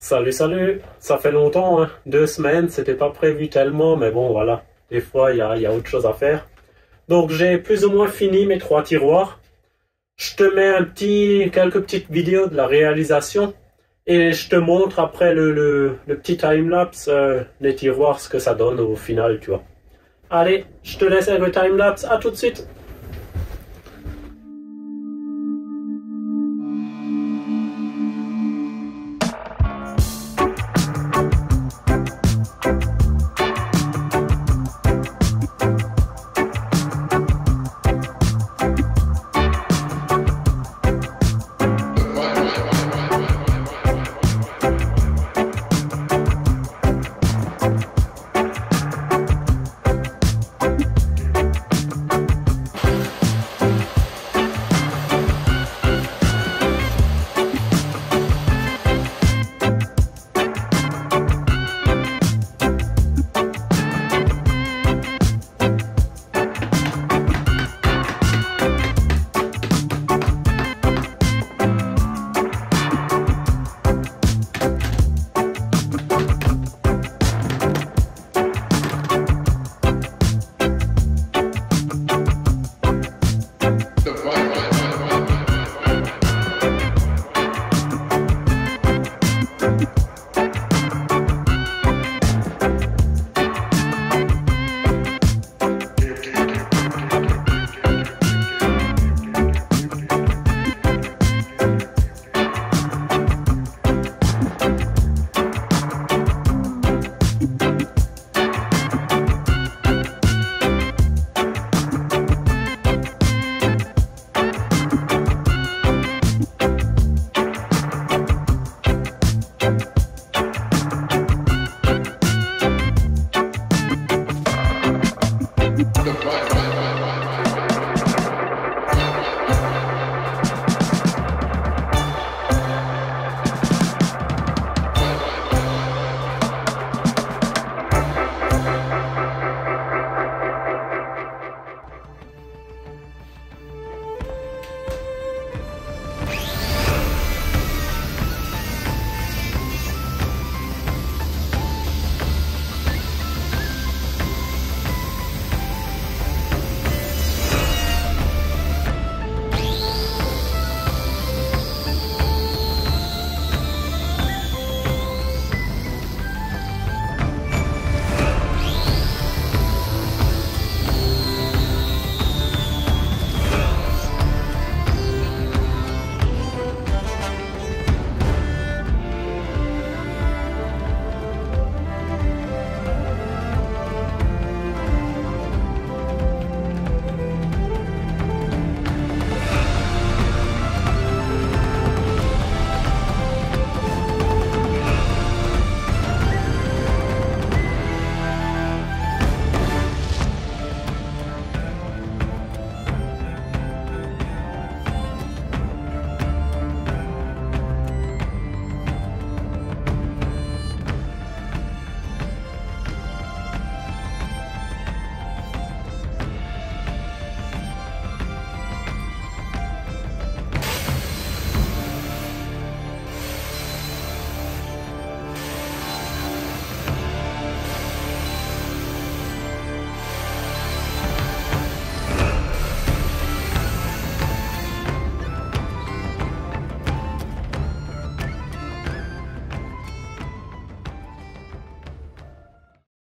Salut, salut! Ça fait longtemps, hein? 2 semaines, c'était pas prévu tellement, mais bon, voilà. Des fois, il y a autre chose à faire. Donc, j'ai plus ou moins fini mes 3 tiroirs. Je te mets quelques petites vidéos de la réalisation et je te montre après le petit time-lapse, les tiroirs, ce que ça donne au final, tu vois. Allez, je te laisse avec le time-lapse. À tout de suite!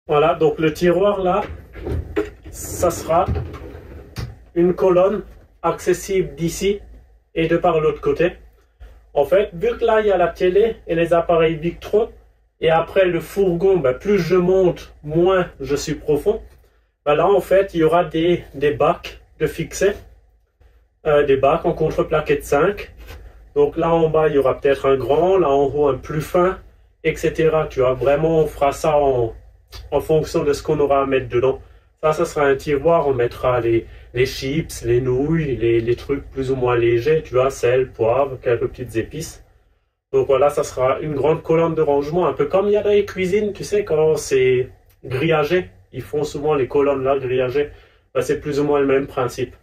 Voilà, donc le tiroir là, ça sera une colonne accessible d'ici et de par l'autre côté. En fait, vu que là il y a la télé et les appareils Victron, et après le fourgon, plus je monte, moins je suis profond. Là en fait, il y aura des bacs de fixer, des bacs en contreplaqué de 5. Donc là en bas, il y aura peut-être un grand, là en haut un plus fin, etc. Tu vois, vraiment on fera ça en fonction de ce qu'on aura à mettre dedans. Ça sera un tiroir, on mettra les chips, les nouilles, les trucs plus ou moins légers, tu vois, sel, poivre, quelques petites épices. Donc voilà, ça sera une grande colonne de rangement, un peu comme il y a dans les cuisines, tu sais, quand c'est grillagé, ils font souvent les colonnes là grillagées. C'est plus ou moins le même principe.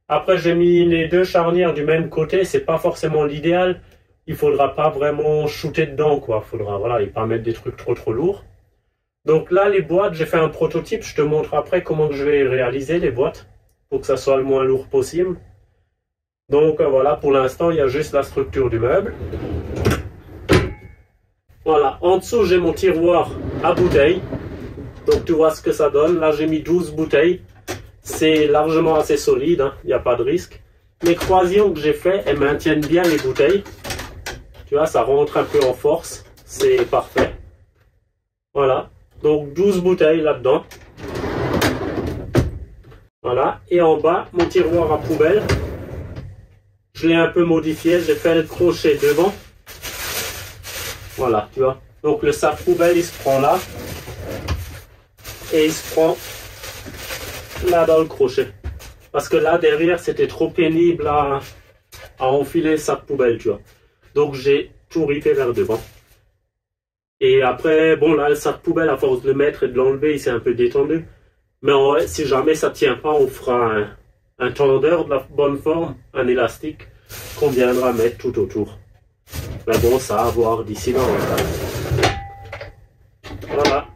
Après, j'ai mis les deux charnières du même côté, c'est pas forcément l'idéal, il faudra pas vraiment shooter dedans, quoi. Faudra, voilà, et pas mettre des trucs trop lourds. Donc là, les boîtes, j'ai fait un prototype. Je te montre après comment je vais réaliser les boîtes pour que ça soit le moins lourd possible. Donc voilà, pour l'instant, il y a juste la structure du meuble. Voilà, en dessous, j'ai mon tiroir à bouteilles. Donc tu vois ce que ça donne. Là, j'ai mis 12 bouteilles. C'est largement assez solide, hein, il n'y a pas de risque. Les croisillons que j'ai fait, elles maintiennent bien les bouteilles. Tu vois, ça rentre un peu en force. C'est parfait. Voilà. Donc 12 bouteilles là-dedans. Voilà. Et en bas, mon tiroir à poubelle. Je l'ai un peu modifié. J'ai fait le crochet devant. Voilà, tu vois. Donc le sac poubelle, il se prend là. Et il se prend là dans le crochet. Parce que là, derrière, c'était trop pénible à enfiler le sac poubelle, tu vois. Donc j'ai tout ripé vers devant. Et après, bon là, le sac poubelle, à force de le mettre et de l'enlever, il s'est un peu détendu. Mais ouais, si jamais ça tient pas, on fera un tendeur de la bonne forme, un élastique, qu'on viendra mettre tout autour. Mais bon, ça à voir d'ici là. Voilà.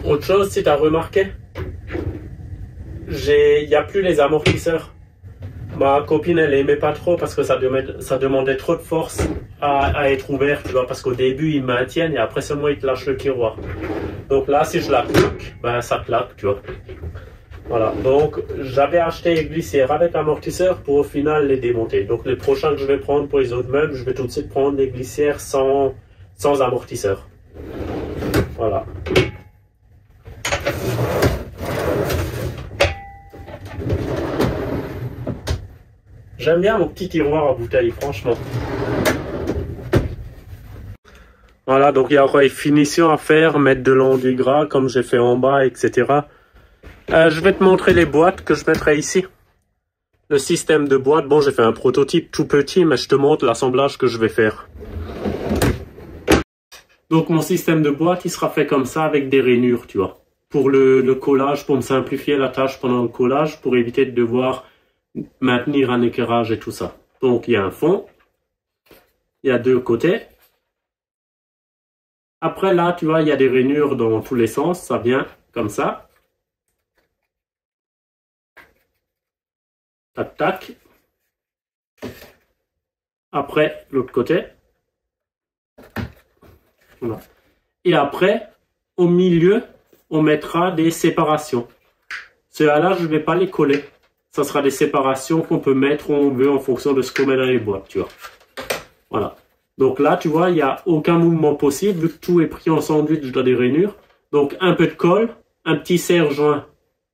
Autre chose, si tu as remarqué, il n'y a plus les amortisseurs. Ma copine, elle aimait pas trop parce que ça demandait trop de force à être ouvert, tu vois, parce qu'au début, ils maintiennent et après seulement, ils te lâchent le tiroir. Donc là, si je la claque, ben ça claque, tu vois. Voilà, donc j'avais acheté les glissières avec amortisseur pour au final les démonter. Donc les prochains que je vais prendre pour les autres meubles, je vais tout de suite prendre des glissières sans amortisseur. Voilà. J'aime bien mon petit tiroir à bouteilles, franchement. Voilà, donc il y a encore une finition à faire, mettre de l'enduit gras comme j'ai fait en bas, etc. Je vais te montrer les boîtes que je mettrai ici. Le système de boîte, bon j'ai fait un prototype tout petit, mais je te montre l'assemblage que je vais faire. Donc mon système de boîte, il sera fait comme ça avec des rainures, tu vois. Pour le collage, pour me simplifier la tâche pendant le collage, pour éviter de devoir maintenir un éclairage et tout ça. Donc il y a un fond, il y a deux côtés. Après là, tu vois, il y a des rainures dans tous les sens, ça vient comme ça. Tac, tac. Après, l'autre côté. Voilà. Et après, au milieu, on mettra des séparations. Ceux-là, je ne vais pas les coller. Ça sera des séparations qu'on peut mettre où on veut en fonction de ce qu'on met dans les boîtes, tu vois. Voilà. Donc là, tu vois, il n'y a aucun mouvement possible, vu que tout est pris en sandwich dans des rainures. Donc un peu de colle, un petit serre-joint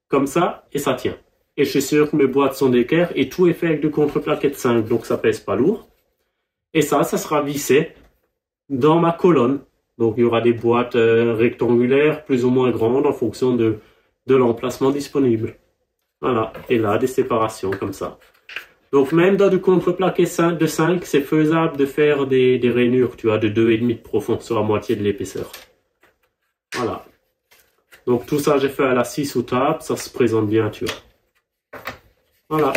comme ça, et ça tient. Et je suis sûr que mes boîtes sont d'équerre, et tout est fait avec de contreplaquettes 5, donc ça pèse pas lourd. Et ça sera vissé dans ma colonne. Donc il y aura des boîtes rectangulaires, plus ou moins grandes, en fonction de l'emplacement disponible. Voilà, et là, des séparations comme ça. Donc même dans du contreplaqué de 5, c'est faisable de faire des rainures, tu vois, de 2,5 de profond sur la moitié de l'épaisseur. Voilà. Donc tout ça, j'ai fait à la scie sous table, ça se présente bien, tu vois. Voilà.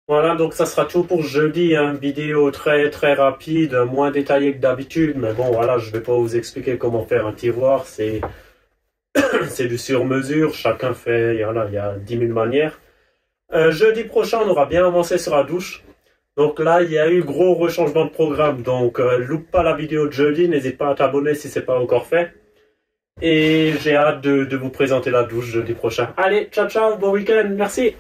Voilà, donc ça sera tout pour jeudi, hein. Vidéo très rapide, moins détaillée que d'habitude, mais bon, voilà, je vais pas vous expliquer comment faire un tiroir, c'est du sur-mesure, chacun fait, voilà, il y a 10 000 manières. Jeudi prochain, on aura bien avancé sur la douche. Donc là, il y a eu gros rechangement de programme. Donc, loupe pas la vidéo de jeudi. N'hésite pas à t'abonner si c'est pas encore fait. Et j'ai hâte de vous présenter la douche jeudi prochain. Allez, ciao, ciao, bon week-end. Merci.